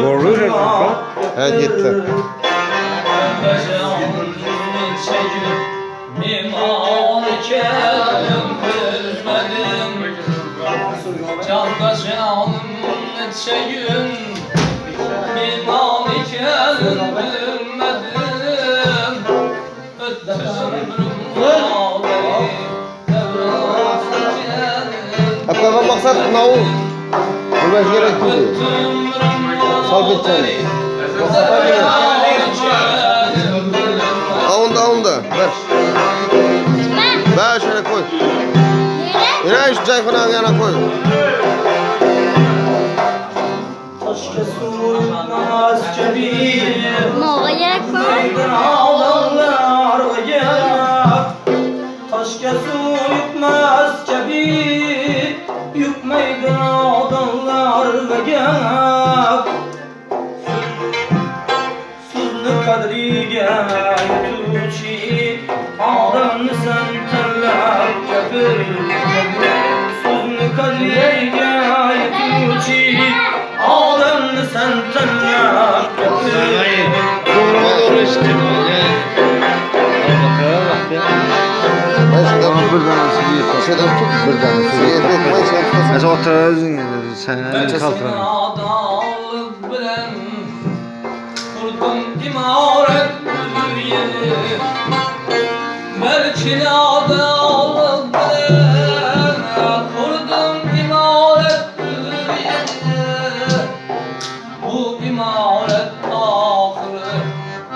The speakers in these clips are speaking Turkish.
Doğru mu? Ha gitti. Apa maksud mau berbagai gerek tu? Salbet sana. Onda. Ver. Ver şöyle koy. Yine şu çayxonanın yanına koy. Moğaya koy. Taşka su yutmaz kebir, yutmaydı adamlar ve gel. Suzlu kadriga yutuvchi odamni sen tanlab gapir. Suzlu kadriga yutuvchi odamni sen tanlab gapir. Doğru işte. Ben şuradan Birden nasıl yiyip şuradan tut. birden. Dokmayı sen tutasın. Mesela oturursun sen kaltıran. Adalık bilen kurdum imaret bir yeri. Belki adalık bilen kurdum imaret bir yeri. Bu imaret ahırı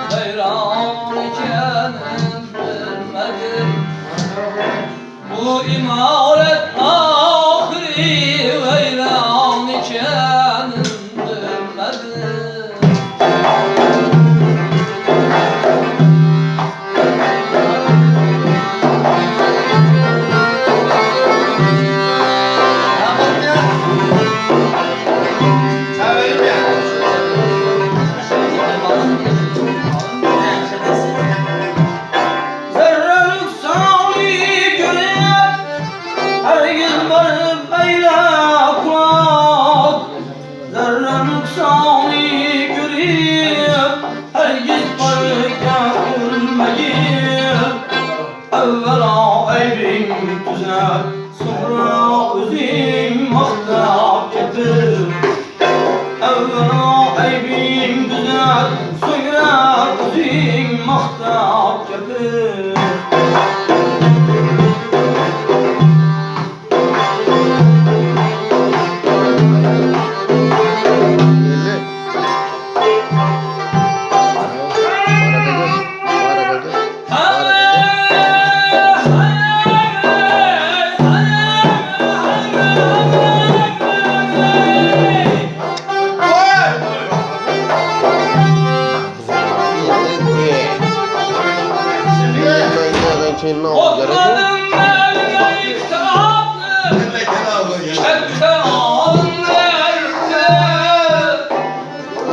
hayran iken bilmedim. Bu imaret ahiri hayran iken bilmedim. Zerrelik sağlığı görüp herkes barıp eyla kulak. Zerrelik sağlığı görüp herkes barıp yakılmayıp. Evvela eybin düzelt, sonra özüm mahtap yapıp. Evvela eybin düzelt, sonra özüm mahtap yapıp. Okumadım ben kitabı, çekte alın nerede?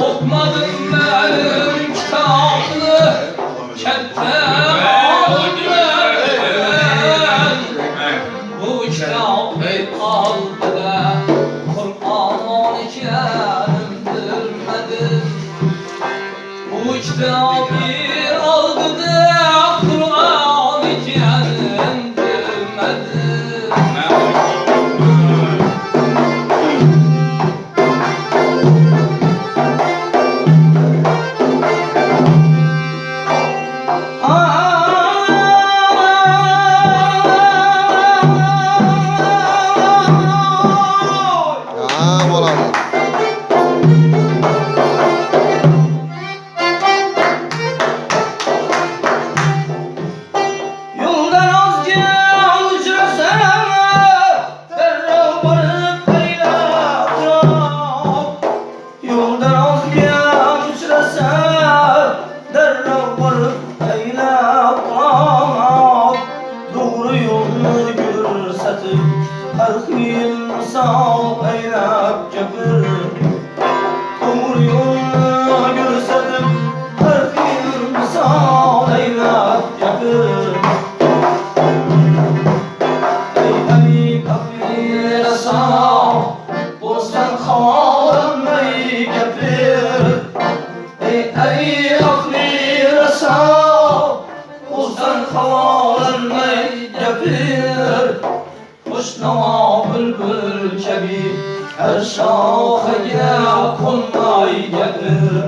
Okumadım ben kitabı, çekte alın nerede? Bu kitabı aldı da Kur'an iken bilmedim. Bu kitabı aldı da Kur'an iken bilmedim. Ha bo'ladi. Tavarmay gapir Hoşnama bülbül kebi Her şahıya konmay gapir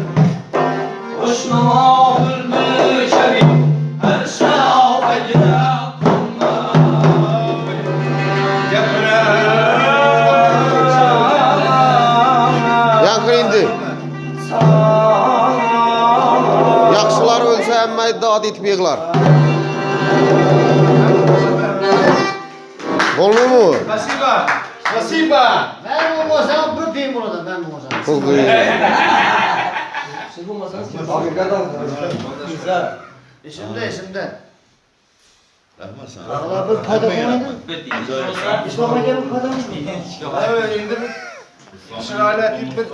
Hoşnama bülbül kebi Her şahıya konmay Yankı indi. Yaxşılar ölsə əmmə iddiat etməyiklər. Olmuyor mu? Спасибо. Спасибо. Ben olmasam tutayım bunu da ben olmasam. Kız duyuyor. Siz bulmasanız kim? İşimde. Valla bir kada koyaydı. İslam'a gelip kada mı? Evet, indi bir. Şöyle tip bir.